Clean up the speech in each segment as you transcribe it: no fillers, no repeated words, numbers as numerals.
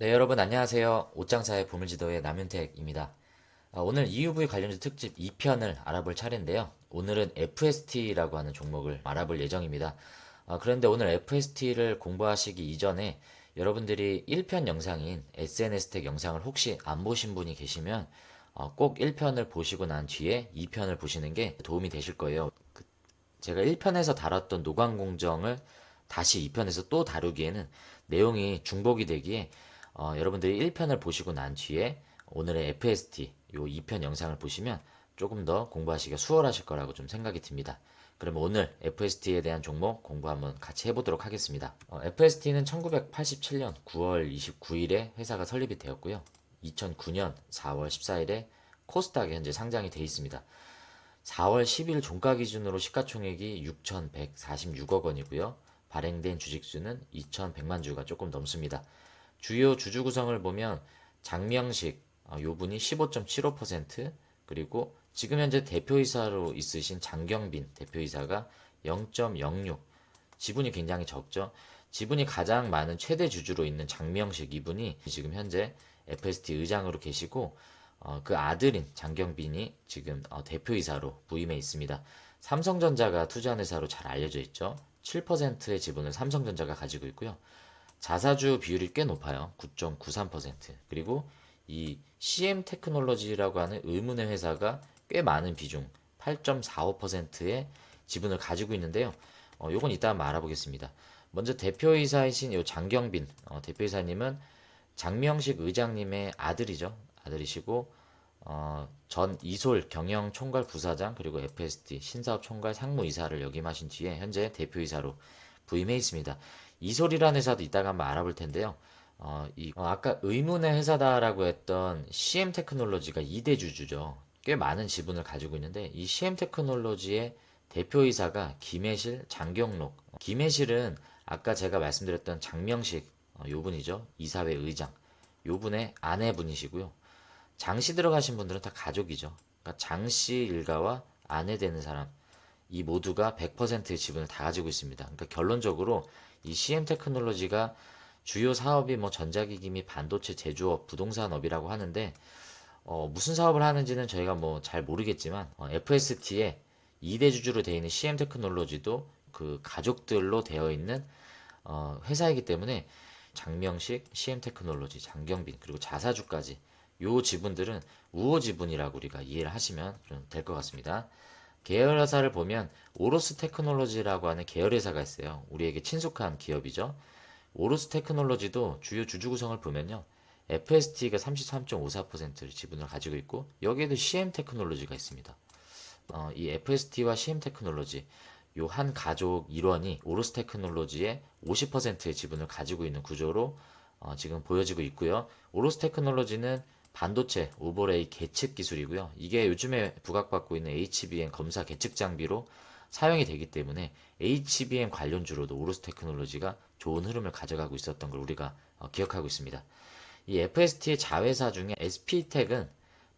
네, 여러분 안녕하세요. 옷장사의 보물지도의 남윤택입니다. 오늘 EUV 관련주 특집 2편을 알아볼 차례인데요. 오늘은 FST라고 하는 종목을 알아볼 예정입니다. 그런데 오늘 FST를 공부하시기 이전에 여러분들이 1편 영상인 SNS텍 영상을 혹시 안 보신 분이 계시면 꼭 1편을 보시고 난 뒤에 2편을 보시는 게 도움이 되실 거예요. 제가 1편에서 다뤘던 노광공정을 다시 2편에서 또 다루기에는 내용이 중복이 되기에 여러분들이 1편을 보시고 난 뒤에 오늘의 FST 요 2편 영상을 보시면 조금 더 공부하시기가 수월하실 거라고 좀 생각이 듭니다. 그러면 오늘 FST에 대한 종목 공부 한번 같이 해보도록 하겠습니다. FST는 1987년 9월 29일에 회사가 설립이 되었고요. 2009년 4월 14일에 코스닥에 현재 상장이 되어 있습니다. 4월 10일 종가 기준으로 시가총액이 6,146억 원이고요. 발행된 주식수는 2,100만 주가 조금 넘습니다. 주요 주주 구성을 보면 장명식 요 분이 15.75%, 그리고 지금 현재 대표이사로 있으신 장경빈 대표이사가 0.06, 지분이 굉장히 적죠. 지분이 가장 많은 최대 주주로 있는 장명식 이분이 지금 현재 FST 의장으로 계시고 그 아들인 장경빈이 지금 대표이사로 부임해 있습니다. 삼성전자가 투자한 회사로 잘 알려져 있죠. 7%의 지분을 삼성전자가 가지고 있고요. 자사주 비율이 꽤 높아요. 9.93%. 그리고 이 CM테크놀로지라고 하는 의문의 회사가 꽤 많은 비중, 8.45%의 지분을 가지고 있는데요. 요건 이따 한번 알아보겠습니다. 먼저 대표이사이신 요 장경빈 대표이사님은 장명식 의장님의 아들이죠. 아들이시고 전 이솔 경영총괄 부사장, 그리고 FST 신사업 총괄 상무이사를 역임하신 뒤에 현재 대표이사로 부임해 있습니다. 이솔이라는 회사도 이따가 한번 알아볼 텐데요. 아까 의문의 회사다라고 했던 CM테크놀로지가 2대 주주죠. 꽤 많은 지분을 가지고 있는데 이 CM테크놀로지의 대표이사가 김해실, 장경록. 김해실은 아까 제가 말씀드렸던 장명식 요 분이죠. 이사회 의장. 요 분의 아내분이시고요. 장씨 들어가신 분들은 다 가족이죠. 그러니까 장씨 일가와 아내 되는 사람, 이 모두가 100%의 지분을 다 가지고 있습니다. 그러니까 결론적으로 이 CM테크놀로지가 주요 사업이 뭐 전자기기 및 반도체 제조업, 부동산업이라고 하는데 무슨 사업을 하는지는 저희가 뭐 잘 모르겠지만 FST에 2대 주주로 되어 있는 CM테크놀로지도 그 가족들로 되어 있는 회사이기 때문에 장명식, CM테크놀로지, 장경빈, 그리고 자사주까지 요 지분들은 우호 지분이라고 우리가 이해를 하시면 될 것 같습니다. 계열사를 보면 오로스 테크놀로지라고 하는 계열회사가 있어요. 우리에게 친숙한 기업이죠. 오로스 테크놀로지도 주요 주주 구성을 보면요. FST가 33.54%를 지분을 가지고 있고 여기에도 CM 테크놀로지가 있습니다. 이 FST와 CM 테크놀로지 요 한 가족 일원이 오로스 테크놀로지의 50%의 지분을 가지고 있는 구조로 지금 보여지고 있고요. 오로스 테크놀로지는 반도체 오버레이 계측 기술이고요. 이게 요즘에 부각받고 있는 HBM 검사 계측 장비로 사용이 되기 때문에 HBM 관련주로도 오로스 테크놀로지가 좋은 흐름을 가져가고 있었던 걸 우리가 기억하고 있습니다. 이 FST의 자회사 중에 SP텍은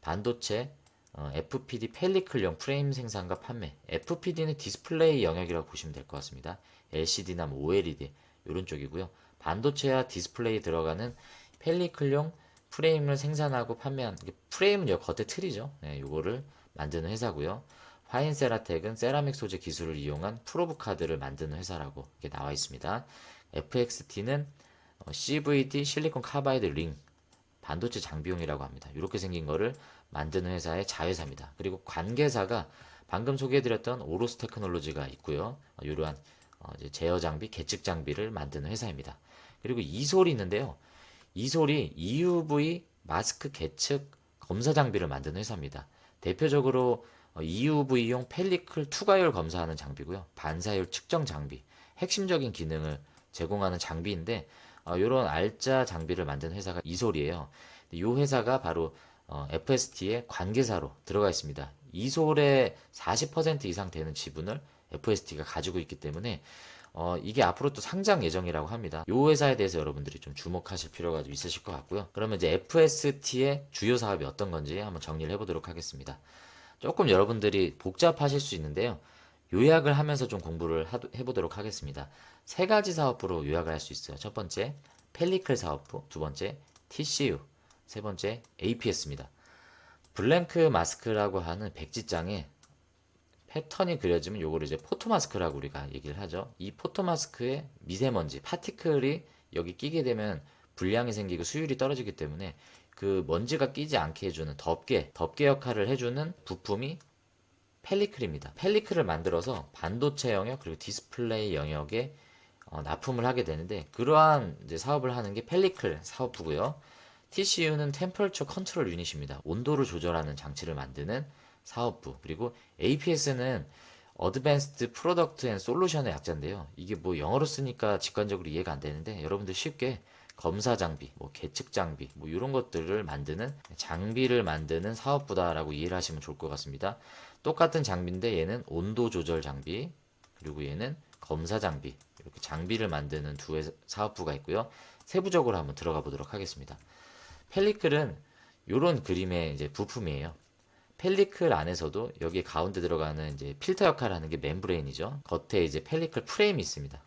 반도체 FPD 펠리클용 프레임 생산과 판매, FPD는 디스플레이 영역이라고 보시면 될 것 같습니다. LCD나 뭐 OLED 이런 쪽이고요. 반도체와 디스플레이 들어가는 펠리클용 프레임을 생산하고 판매한, 프레임은 여 겉에 틀이죠. 네, 요거를 만드는 회사고요. 화인세라텍은 세라믹 소재 기술을 이용한 프로브 카드를 만드는 회사라고 이렇게 나와 있습니다. FXT는 CVD 실리콘 카바이드 링 반도체 장비용이라고 합니다. 이렇게 생긴 거를 만드는 회사의 자회사입니다. 그리고 관계사가 방금 소개해드렸던 오로스 테크놀로지가 있고요. 이러한 제어 장비, 계측 장비를 만드는 회사입니다. 그리고 이솔이 있는데요. 이솔이 EUV 마스크 계측 검사 장비를 만드는 회사입니다. 대표적으로 EUV용 펠리클 투과율 검사하는 장비고요. 반사율 측정 장비, 핵심적인 기능을 제공하는 장비인데 이런 알짜 장비를 만든 회사가 이솔이에요. 이 회사가 바로 FST의 관계사로 들어가 있습니다. 이솔의 40% 이상 되는 지분을 FST가 가지고 있기 때문에 이게 앞으로 또 상장 예정이라고 합니다. 이 회사에 대해서 여러분들이 좀 주목하실 필요가 좀 있으실 것 같고요. 그러면 이제 FST의 주요 사업이 어떤 건지 한번 정리를 해보도록 하겠습니다. 조금 여러분들이 복잡하실 수 있는데요. 요약을 하면서 좀 공부를 해보도록 하겠습니다. 세 가지 사업부로 요약을 할 수 있어요. 첫 번째, 펠리클 사업부, 두 번째, TCU, 세 번째 APS입니다. 블랭크 마스크라고 하는 백지장에 패턴이 그려지면 요거를 이제 포토 마스크라고 우리가 얘기를 하죠. 이 포토 마스크에 미세먼지, 파티클이 여기 끼게 되면 불량이 생기고 수율이 떨어지기 때문에 그 먼지가 끼지 않게 해주는 덮개 역할을 해주는 부품이 펠리클입니다. 펠리클을 만들어서 반도체 영역 그리고 디스플레이 영역에 납품을 하게 되는데 그러한 이제 사업을 하는 게 펠리클 사업부고요. TCU는 템퍼처 컨트롤 유닛입니다. 온도를 조절하는 장치를 만드는 사업부. 그리고 APS는 어드밴스드 프로덕트 앤 솔루션의 약자인데요. 이게 뭐 영어로 쓰니까 직관적으로 이해가 안 되는데 여러분들 쉽게 검사 장비, 뭐 계측 장비, 뭐 이런 것들을 만드는 장비를 만드는 사업부다라고 이해를 하시면 좋을 것 같습니다. 똑같은 장비인데 얘는 온도 조절 장비, 그리고 얘는 검사 장비, 이렇게 장비를 만드는 두 사업부가 있고요. 세부적으로 한번 들어가 보도록 하겠습니다. 펠리클은 이런 그림의 이제 부품이에요. 펠리클 안에서도 여기 가운데 들어가는 이제 필터 역할을 하는 게 멤브레인이죠. 겉에 이제 펠리클 프레임이 있습니다.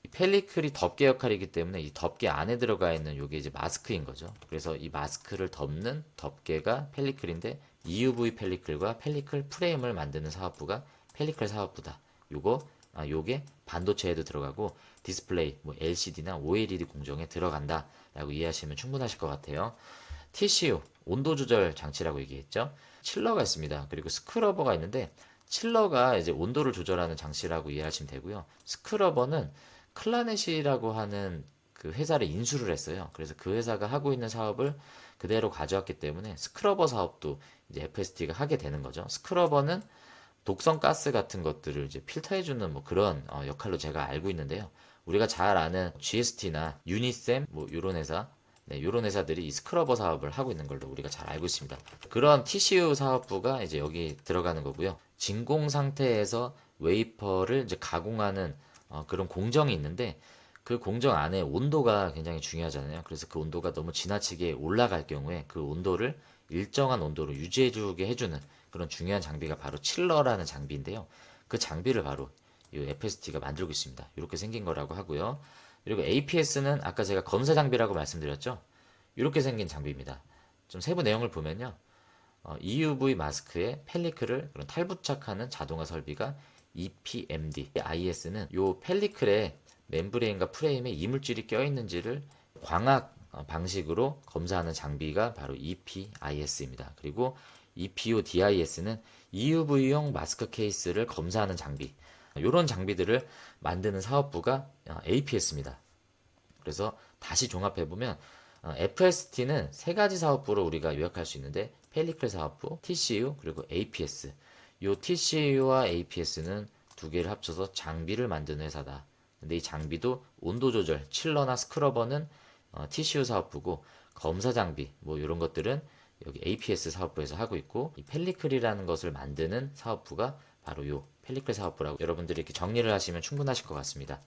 이 펠리클이 덮개 역할이기 때문에 이 덮개 안에 들어가 있는 이게 이제 마스크인 거죠. 그래서 이 마스크를 덮는 덮개가 펠리클인데 EUV 펠리클과 펠리클 프레임을 만드는 사업부가 펠리클 사업부다. 요게 반도체에도 들어가고 디스플레이, 뭐 LCD나 OLED 공정에 들어간다라고 이해하시면 충분하실 것 같아요. TCU, 온도 조절 장치라고 얘기했죠. 칠러가 있습니다. 그리고 스크러버가 있는데 칠러가 이제 온도를 조절하는 장치라고 이해하시면 되고요. 스크러버는 클라넷이라고 하는 그 회사를 인수를 했어요. 그래서 그 회사가 하고 있는 사업을 그대로 가져왔기 때문에 스크러버 사업도 이제 FST가 하게 되는 거죠. 스크러버는 독성 가스 같은 것들을 이제 필터해주는 뭐 그런 역할로 제가 알고 있는데요. 우리가 잘 아는 GST나 유니셈 뭐 이런 회사, 네, 이런 회사들이 이 스크러버 사업을 하고 있는 걸로 우리가 잘 알고 있습니다. 그런 TCU 사업부가 이제 여기 들어가는 거고요. 진공 상태에서 웨이퍼를 이제 가공하는 그런 공정이 있는데 그 공정 안에 온도가 굉장히 중요하잖아요. 그래서 그 온도가 너무 지나치게 올라갈 경우에 그 온도를 일정한 온도로 유지해주게 해주는 그런 중요한 장비가 바로 칠러라는 장비인데요. 그 장비를 바로 이 FST가 만들고 있습니다. 이렇게 생긴 거라고 하고요. 그리고 APS는 아까 제가 검사 장비라고 말씀드렸죠. 이렇게 생긴 장비입니다. 좀 세부 내용을 보면요. EUV 마스크에 펠리클을 그런 탈부착하는 자동화 설비가 EPMD, IS는 이 펠리클에 멤브레인과 프레임에 이물질이 껴있는지를 광학 방식으로 검사하는 장비가 바로 EPIS입니다. 그리고 EPODIS는 EUV용 마스크 케이스를 검사하는 장비. 이런 장비들을 만드는 사업부가 APS입니다. 그래서 다시 종합해보면 FST는 세 가지 사업부로 우리가 요약할 수 있는데 펠리클 사업부, TCU, 그리고 APS. 이 TCU와 APS는 두 개를 합쳐서 장비를 만드는 회사다. 근데 이 장비도 온도 조절, 칠러나 스크러버는 TCU 사업부고 검사 장비 뭐 이런 것들은 여기 APS 사업부에서 하고 있고 이 펠리클이라는 것을 만드는 사업부가 바로 이 펠리클 사업부라고 여러분들이 이렇게 정리를 하시면 충분하실 것 같습니다.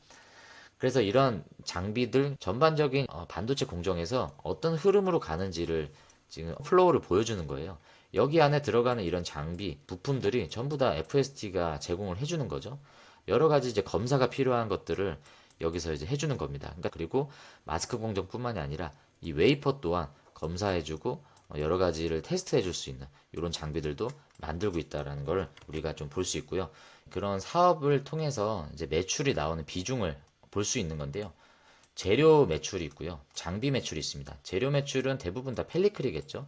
그래서 이런 장비들 전반적인 반도체 공정에서 어떤 흐름으로 가는지를 지금 플로우를 보여주는 거예요. 여기 안에 들어가는 이런 장비, 부품들이 전부 다 FST가 제공을 해주는 거죠. 여러 가지 이제 검사가 필요한 것들을 여기서 이제 해주는 겁니다. 그러니까 그리고 마스크 공정뿐만이 아니라 이 웨이퍼 또한 검사해주고 여러 가지를 테스트해줄 수 있는 이런 장비들도 만들고 있다라는 걸 우리가 좀 볼 수 있고요. 그런 사업을 통해서 이제 매출이 나오는 비중을 볼 수 있는 건데요. 재료 매출이 있고요. 장비 매출이 있습니다. 재료 매출은 대부분 다 펠리클이겠죠.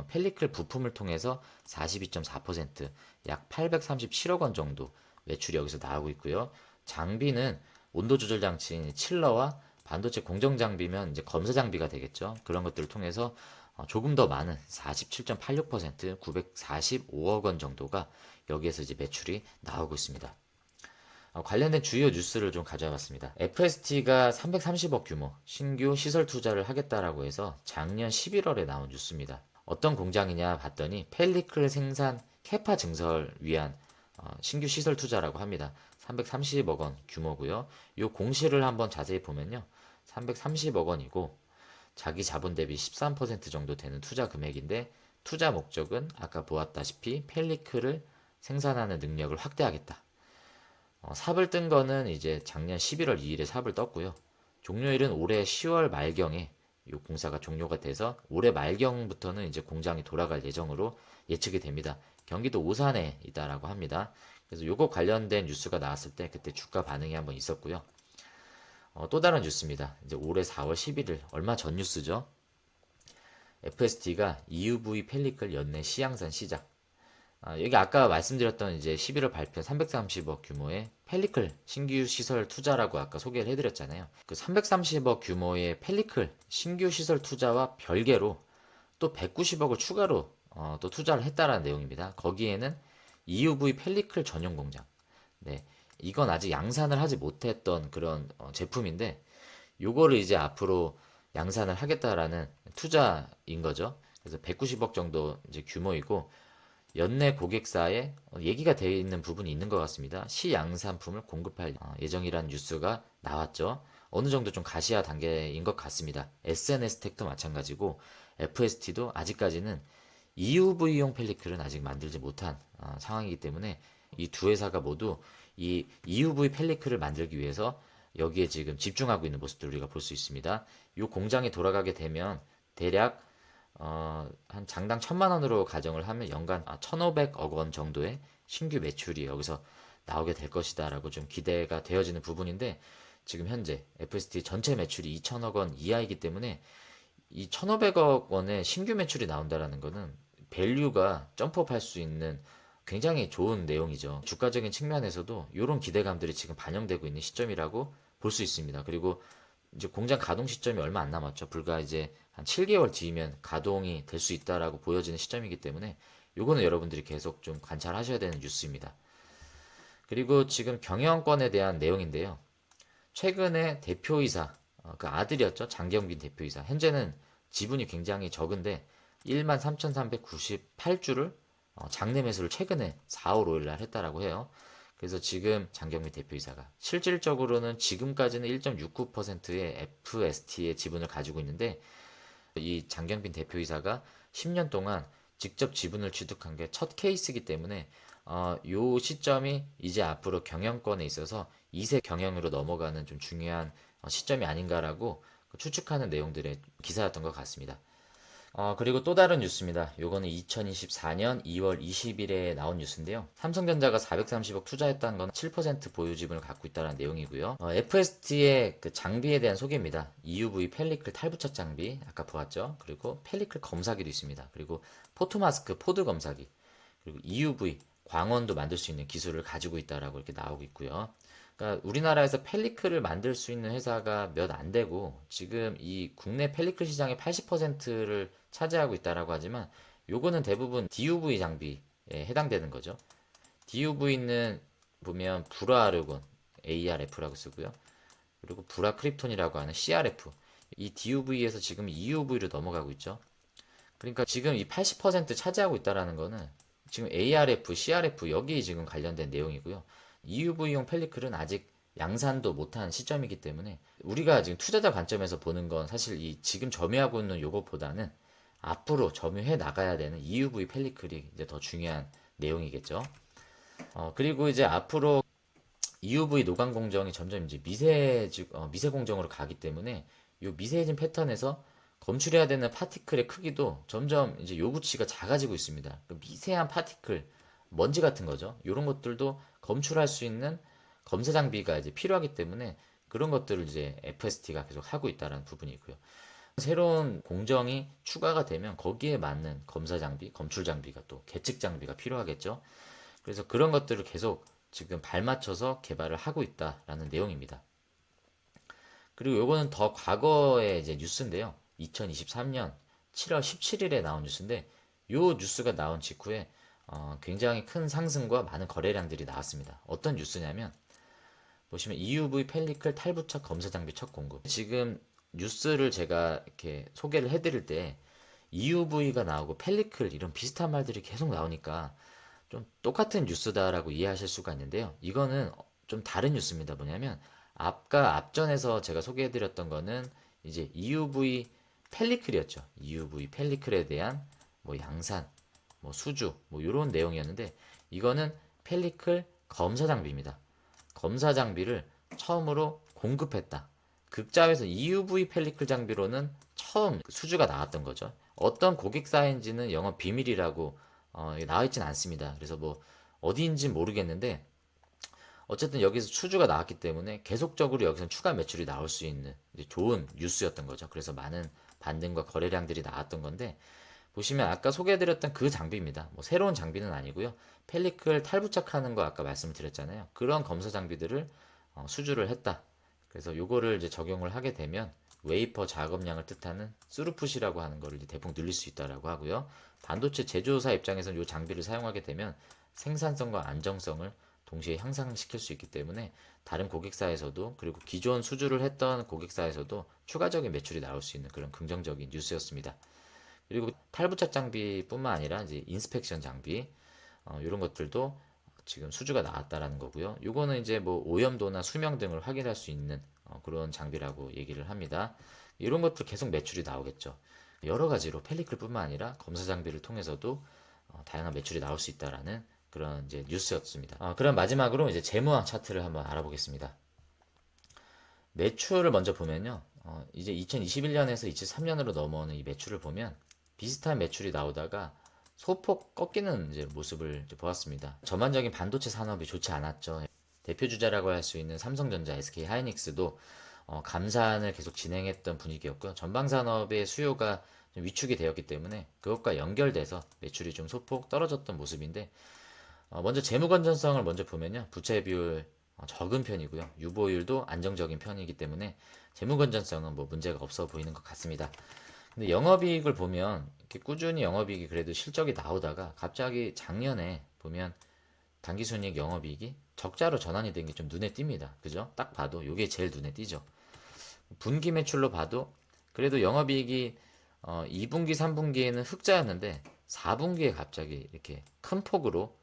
펠리클 부품을 통해서 42.4%, 약 837억 원 정도 매출이 여기서 나오고 있고요. 장비는 온도 조절 장치인 칠러와 반도체 공정 장비면 이제 검사 장비가 되겠죠. 그런 것들을 통해서 조금 더 많은 47.86%, 945억 원 정도가 여기에서 이제 매출이 나오고 있습니다. 관련된 주요 뉴스를 좀 가져와 봤습니다. FST가 330억 규모 신규 시설 투자를 하겠다라고 해서 작년 11월에 나온 뉴스입니다. 어떤 공장이냐 봤더니 펠리클 생산 캐파 증설 위한 신규 시설 투자라고 합니다. 330억 원 규모고요. 이 공시를 한번 자세히 보면요. 330억 원이고 자기 자본 대비 13% 정도 되는 투자 금액인데 투자 목적은 아까 보았다시피 펠리클을 생산하는 능력을 확대하겠다. 삽을 뜬 거는 이제 작년 11월 2일에 삽을 떴고요. 종료일은 올해 10월 말경에 이 공사가 종료가 돼서 올해 말경부터는 이제 공장이 돌아갈 예정으로 예측이 됩니다. 경기도 오산에 있다라고 합니다. 그래서 요거 관련된 뉴스가 나왔을 때 그때 주가 반응이 한번 있었고요. 또 다른 뉴스입니다. 이제 올해 4월 11일 얼마 전 뉴스죠. FST가 EUV 펠리클 연내 시향산 시작. 여기 아까 말씀드렸던 이제 11월 발표 330억 규모의 펠리클 신규 시설 투자라고 아까 소개를 해드렸잖아요. 그 330억 규모의 펠리클 신규 시설 투자와 별개로 또 190억을 추가로 또 투자를 했다라는 내용입니다. 거기에는 EUV 펠리클 전용 공장. 네, 이건 아직 양산을 하지 못했던 그런 제품인데 요거를 이제 앞으로 양산을 하겠다라는 투자인 거죠. 그래서 190억 정도 이제 규모이고 연내 고객사에 얘기가 되어 있는 부분이 있는 것 같습니다. 시양산품을 공급할 예정이라는 뉴스가 나왔죠. 어느 정도 좀 가시화 단계인 것 같습니다. SNS텍도 마찬가지고 FST도 아직까지는 EUV용 펠리클은 아직 만들지 못한 상황이기 때문에 이 두 회사가 모두 이 EUV 펠리클을 만들기 위해서 여기에 지금 집중하고 있는 모습들 우리가 볼 수 있습니다. 이 공장이 돌아가게 되면 대략 한 장당 1,000만 원으로 가정을 하면 연간 1,500억 원 정도의 신규 매출이 여기서 나오게 될 것이다라고 좀 기대가 되어지는 부분인데 지금 현재 FST 전체 매출이 2,000억 원 이하이기 때문에 이 1,500억 원의 신규 매출이 나온다라는 거는 밸류가 점프업 할 수 있는 굉장히 좋은 내용이죠. 주가적인 측면에서도 이런 기대감들이 지금 반영되고 있는 시점이라고 볼 수 있습니다. 그리고 이제 공장 가동 시점이 얼마 안 남았죠. 불과 이제 한 7개월 뒤면 가동이 될 수 있다라고 보여지는 시점이기 때문에 요거는 여러분들이 계속 좀 관찰하셔야 되는 뉴스입니다. 그리고 지금 경영권에 대한 내용인데요. 최근에 대표이사, 그 아들이었죠. 장경빈 대표이사. 현재는 지분이 굉장히 적은데 13,398주를 장내 매수를 최근에 4월 5일 날 했다라고 해요. 그래서 지금 장경민 대표이사가 실질적으로는 지금까지는 1.69%의 FST의 지분을 가지고 있는데 이 장경빈 대표이사가 10년 동안 직접 지분을 취득한 게 첫 케이스이기 때문에 요 시점이 이제 앞으로 경영권에 있어서 2세 경영으로 넘어가는 좀 중요한 시점이 아닌가라고 추측하는 내용들의 기사였던 것 같습니다. 그리고 또 다른 뉴스입니다. 요거는 2024년 2월 20일에 나온 뉴스인데요. 삼성전자가 430억 투자했다는 건 7% 보유 지분을 갖고 있다는 내용이고요. FST의 그 장비에 대한 소개입니다. EUV 펠리클 탈부착 장비, 아까 보았죠? 그리고 펠리클 검사기도 있습니다. 그리고 포토마스크 포드 검사기, 그리고 EUV 광원도 만들 수 있는 기술을 가지고 있다라고 이렇게 나오고 있고요. 그러니까 우리나라에서 펠리클을 만들 수 있는 회사가 몇 안 되고 지금 이 국내 펠리클 시장의 80%를 차지하고 있다라고 하지만 요거는 대부분 DUV 장비에 해당되는 거죠. DUV는 보면 불화르곤 ARF라고 쓰고요. 그리고 불화크립톤이라고 하는 CRF. 이 DUV에서 지금 EUV로 넘어가고 있죠. 그러니까 지금 이 80% 차지하고 있다라는 거는 지금 ARF, CRF 여기 지금 관련된 내용이고요. EUV용 펠리클은 아직 양산도 못한 시점이기 때문에 우리가 지금 투자자 관점에서 보는 건 사실 이 지금 점유하고 있는 요것보다는 앞으로 점유해 나가야 되는 EUV 펠리클이 이제 더 중요한 내용이겠죠. 그리고 이제 앞으로 EUV 노광 공정이 점점 이제 미세 공정으로 가기 때문에 이 미세해진 패턴에서 검출해야 되는 파티클의 크기도 점점 이제 요구치가 작아지고 있습니다. 그 미세한 파티클, 먼지 같은 거죠. 이런 것들도 검출할 수 있는 검사 장비가 이제 필요하기 때문에 그런 것들을 이제 FST가 계속 하고 있다는 부분이고요. 새로운 공정이 추가가 되면 거기에 맞는 검사 장비, 검출 장비가 또 계측 장비가 필요하겠죠. 그래서 그런 것들을 계속 지금 발맞춰서 개발을 하고 있다라는 내용입니다. 그리고 요거는 더 과거의 이제 뉴스인데요. 2023년 7월 17일에 나온 뉴스인데 요 뉴스가 나온 직후에 굉장히 큰 상승과 많은 거래량들이 나왔습니다. 어떤 뉴스냐면 보시면 EUV 펠리클 탈부착 검사 장비 첫 공급. 지금 뉴스를 제가 이렇게 소개를 해드릴 때 EUV가 나오고 펠리클 이런 비슷한 말들이 계속 나오니까 좀 똑같은 뉴스다라고 이해하실 수가 있는데요. 이거는 좀 다른 뉴스입니다. 뭐냐면 아까 앞전에서 제가 소개해드렸던 거는 이제 EUV 펠리클이었죠. EUV 펠리클에 대한 뭐 양산, 뭐 수주, 뭐 이런 내용이었는데 이거는 펠리클 검사 장비입니다. 검사 장비를 처음으로 공급했다. 극자에서 EUV 펠리클 장비로는 처음 수주가 나왔던 거죠. 어떤 고객사인지는 영업 비밀이라고 나와 있지는 않습니다. 그래서 뭐 어디인지 모르겠는데 어쨌든 여기서 수주가 나왔기 때문에 계속적으로 여기서 추가 매출이 나올 수 있는 좋은 뉴스였던 거죠. 그래서 많은 반등과 거래량들이 나왔던 건데 보시면 아까 소개해드렸던 그 장비입니다. 뭐 새로운 장비는 아니고요. 펠리클 탈부착하는 거 아까 말씀을 드렸잖아요. 그런 검사 장비들을 수주를 했다. 그래서 요거를 이제 적용을 하게 되면 웨이퍼 작업량을 뜻하는 스루풋이라고 하는 거를 이제 대폭 늘릴 수 있다라고 하고요. 반도체 제조사 입장에서는 이 장비를 사용하게 되면 생산성과 안정성을 동시에 향상시킬 수 있기 때문에 다른 고객사에서도 그리고 기존 수주를 했던 고객사에서도 추가적인 매출이 나올 수 있는 그런 긍정적인 뉴스였습니다. 그리고 탈부착 장비뿐만 아니라 이제 인스펙션 장비 이런 것들도 지금 수주가 나왔다라는 거고요. 이거는 이제 뭐 오염도나 수명 등을 확인할 수 있는 그런 장비라고 얘기를 합니다. 이런 것들 계속 매출이 나오겠죠. 여러 가지로 펠리클뿐만 아니라 검사 장비를 통해서도 다양한 매출이 나올 수 있다라는 그런 이제 뉴스였습니다. 그럼 마지막으로 이제 재무항 차트를 한번 알아보겠습니다. 매출을 먼저 보면요. 이제 2021년에서 23년으로 넘어오는 이 매출을 보면 비슷한 매출이 나오다가 소폭 꺾이는 이제 모습을 이제 보았습니다. 전반적인 반도체 산업이 좋지 않았죠. 대표 주자라고 할 수 있는 삼성전자, SK 하이닉스도 감산을 계속 진행했던 분위기였고요. 전방 산업의 수요가 좀 위축이 되었기 때문에 그것과 연결돼서 매출이 좀 소폭 떨어졌던 모습인데 먼저 재무 건전성을 먼저 보면요. 부채 비율 적은 편이고요. 유보율도 안정적인 편이기 때문에 재무 건전성은 뭐 문제가 없어 보이는 것 같습니다. 근데 영업이익을 보면 이렇게 꾸준히 영업이익이 그래도 실적이 나오다가 갑자기 작년에 보면 당기순이익 영업이익이 적자로 전환이 된 게 좀 눈에 띕니다. 그죠? 딱 봐도 이게 제일 눈에 띄죠. 분기 매출로 봐도 그래도 영업이익이 2분기, 3분기에는 흑자였는데 4분기에 갑자기 이렇게 큰 폭으로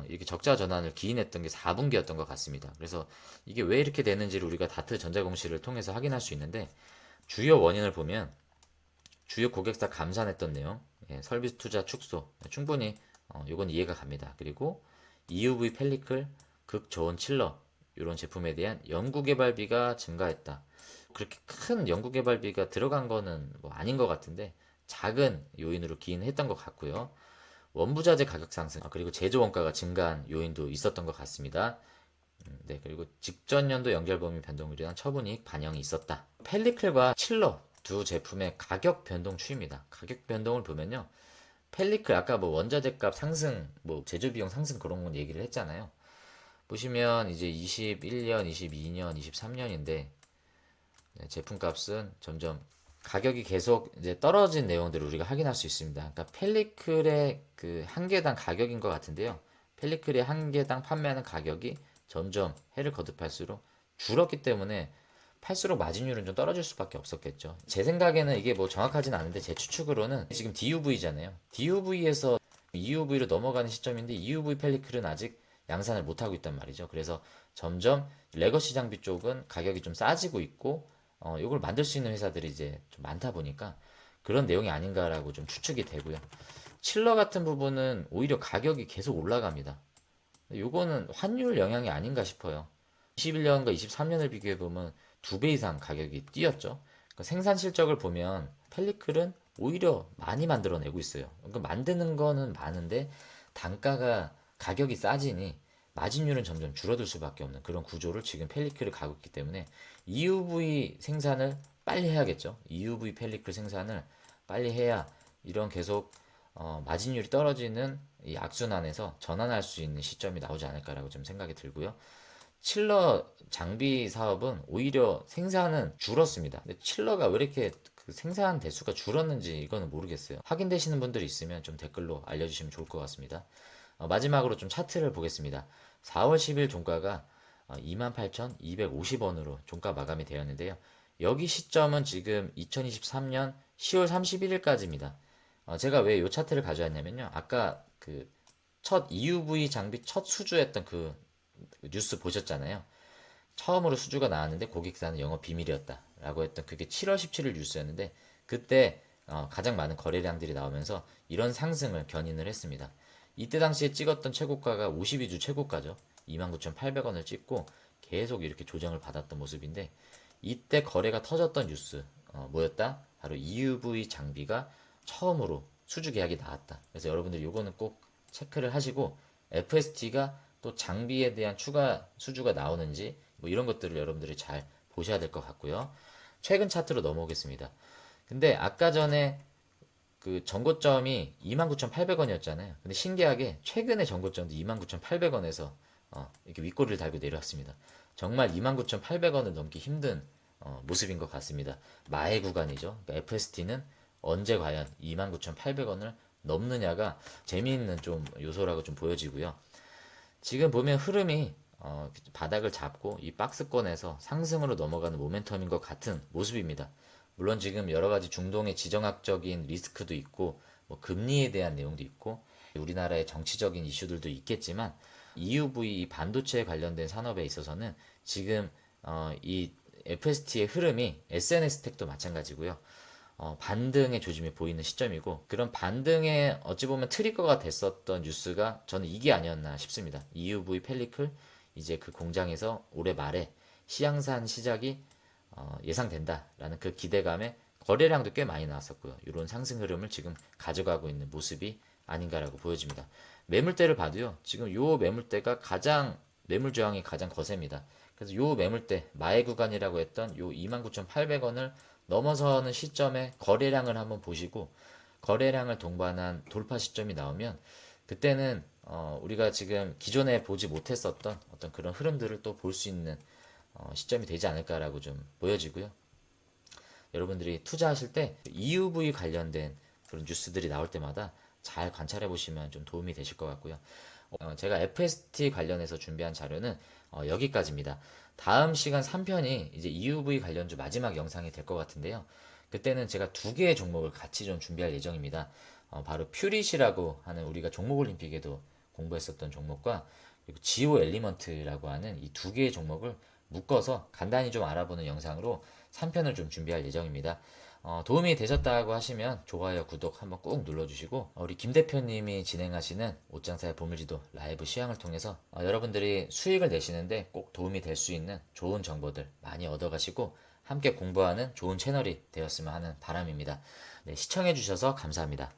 이렇게 적자 전환을 기인했던 게 4분기였던 것 같습니다. 그래서 이게 왜 이렇게 되는지를 우리가 다트 전자공시를 통해서 확인할 수 있는데 주요 원인을 보면 주요 고객사 감산했던 내용, 설비스 투자 축소 충분히 이건 이해가 갑니다. 그리고 EUV 펠리클, 극저온 칠러 이런 제품에 대한 연구개발비가 증가했다. 그렇게 큰 연구개발비가 들어간 거는 뭐 아닌 것 같은데 작은 요인으로 기인했던 것 같고요. 원부자재 가격 상승, 그리고 제조 원가가 증가한 요인도 있었던 것 같습니다. 네, 그리고 직전 연도 연결 범위 변동률이나 처분이익 반영이 있었다. 펠리클과 칠러 두 제품의 가격 변동 추이입니다. 가격 변동을 보면요. 펠리클 아까 뭐 원자재 값 상승, 뭐 제조 비용 상승 그런 건 얘기를 했잖아요. 보시면 이제 21년, 22년, 23년인데 제품 값은 점점 가격이 계속 이제 떨어진 내용들을 우리가 확인할 수 있습니다. 그러니까 펠리클의 그 한 개당 가격인 것 같은데요. 펠리클의 한 개당 판매하는 가격이 점점 해를 거듭할수록 줄었기 때문에 팔수록 마진율은 좀 떨어질 수밖에 없었겠죠. 제 생각에는 이게 뭐 정확하진 않은데 제 추측으로는 지금 DUV잖아요. DUV에서 EUV로 넘어가는 시점인데 EUV 펠리클은 아직 양산을 못하고 있단 말이죠. 그래서 점점 레거시 장비 쪽은 가격이 좀 싸지고 있고 이걸 만들 수 있는 회사들이 이제 좀 많다 보니까 그런 내용이 아닌가라고 좀 추측이 되고요. 칠러 같은 부분은 오히려 가격이 계속 올라갑니다. 요거는 환율 영향이 아닌가 싶어요. 21년과 23년을 비교해 보면 2배 이상 가격이 뛰었죠. 그러니까 생산 실적을 보면 펠리클은 오히려 많이 만들어내고 있어요. 그러니까 만드는 거는 많은데 단가가 가격이 싸지니 마진율은 점점 줄어들 수밖에 없는 그런 구조를 지금 펠리클을 가고 있기 때문에 EUV 생산을 빨리 해야겠죠. EUV 펠리클 생산을 빨리 해야 이런 계속 마진율이 떨어지는 이 악순환에서 전환할 수 있는 시점이 나오지 않을까라고 좀 생각이 들고요. 칠러 장비 사업은 오히려 생산은 줄었습니다. 근데 칠러가 왜 이렇게 그 생산 대수가 줄었는지 이거는 모르겠어요. 확인되시는 분들이 있으면 좀 댓글로 알려주시면 좋을 것 같습니다. 마지막으로 좀 차트를 보겠습니다. 4월 10일 종가가 28,250원으로 종가 마감이 되었는데요. 여기 시점은 지금 2023년 10월 31일까지입니다. 제가 왜 이 차트를 가져왔냐면요. 아까 그 첫 EUV 장비 첫 수주했던 그 뉴스 보셨잖아요. 처음으로 수주가 나왔는데 고객사는 영업 비밀이었다 라고 했던 그게 7월 17일 뉴스였는데 그때 가장 많은 거래량들이 나오면서 이런 상승을 견인을 했습니다. 이때 당시에 찍었던 최고가가 52주 최고가죠. 29,800원을 찍고 계속 이렇게 조정을 받았던 모습인데 이때 거래가 터졌던 뉴스 뭐였다? 바로 EUV 장비가 처음으로 수주 계약이 나왔다. 그래서 여러분들 요거는 꼭 체크를 하시고 FST가 또 장비에 대한 추가 수주가 나오는지 뭐 이런 것들을 여러분들이 잘 보셔야 될 것 같고요. 최근 차트로 넘어오겠습니다. 근데 아까 전에 그 전고점이 29,800원이었잖아요. 근데 신기하게 최근에 전고점도 29,800원에서 이렇게 윗꼬리를 달고 내려왔습니다. 정말 29,800원을 넘기 힘든 모습인 것 같습니다. 마의 구간이죠. 그러니까 FST는 언제 과연 29,800원을 넘느냐가 재미있는 좀 요소라고 좀 보여지고요. 지금 보면 흐름이 바닥을 잡고 이 박스권에서 상승으로 넘어가는 모멘텀인 것 같은 모습입니다. 물론 지금 여러 가지 중동의 지정학적인 리스크도 있고 뭐 금리에 대한 내용도 있고 우리나라의 정치적인 이슈들도 있겠지만 EUV 반도체에 관련된 산업에 있어서는 지금 이 FST의 흐름이 SNS 텍도 마찬가지고요. 반등의 조짐이 보이는 시점이고 그런 반등에 어찌 보면 트리거가 됐었던 뉴스가 저는 이게 아니었나 싶습니다. EUV 펠리클 이제 그 공장에서 올해 말에 시향산 시작이 예상된다라는 그 기대감에 거래량도 꽤 많이 나왔었고요. 이런 상승 흐름을 지금 가져가고 있는 모습이 아닌가라고 보여집니다. 매물대를 봐도요. 지금 요 매물대가 가장 매물 저항이 가장 거셉니다. 그래서 요 매물대 마의 구간이라고 했던 요 29,800원을 넘어서는 시점에 거래량을 한번 보시고 거래량을 동반한 돌파 시점이 나오면 그때는 우리가 지금 기존에 보지 못했었던 어떤 그런 흐름들을 또 볼 수 있는 시점이 되지 않을까라고 좀 보여지고요. 여러분들이 투자하실 때 EUV 관련된 그런 뉴스들이 나올 때마다 잘 관찰해 보시면 좀 도움이 되실 것 같고요. 제가 FST 관련해서 준비한 자료는 여기까지입니다. 다음 시간 3편이 이제 EUV 관련주 마지막 영상이 될 것 같은데요. 그때는 제가 두 개의 종목을 같이 좀 준비할 예정입니다. 바로 퓨릿이라고 하는 우리가 종목올림픽에도 공부했었던 종목과 그리고 지오 엘리먼트라고 하는 이 두 개의 종목을 묶어서 간단히 좀 알아보는 영상으로 3편을 좀 준비할 예정입니다. 도움이 되셨다고 하시면 좋아요, 구독 한번 꾹 눌러주시고 우리 김 대표님이 진행하시는 옷장사의 보물지도 라이브 시향을 통해서 여러분들이 수익을 내시는데 꼭 도움이 될 수 있는 좋은 정보들 많이 얻어가시고 함께 공부하는 좋은 채널이 되었으면 하는 바람입니다. 네, 시청해주셔서 감사합니다.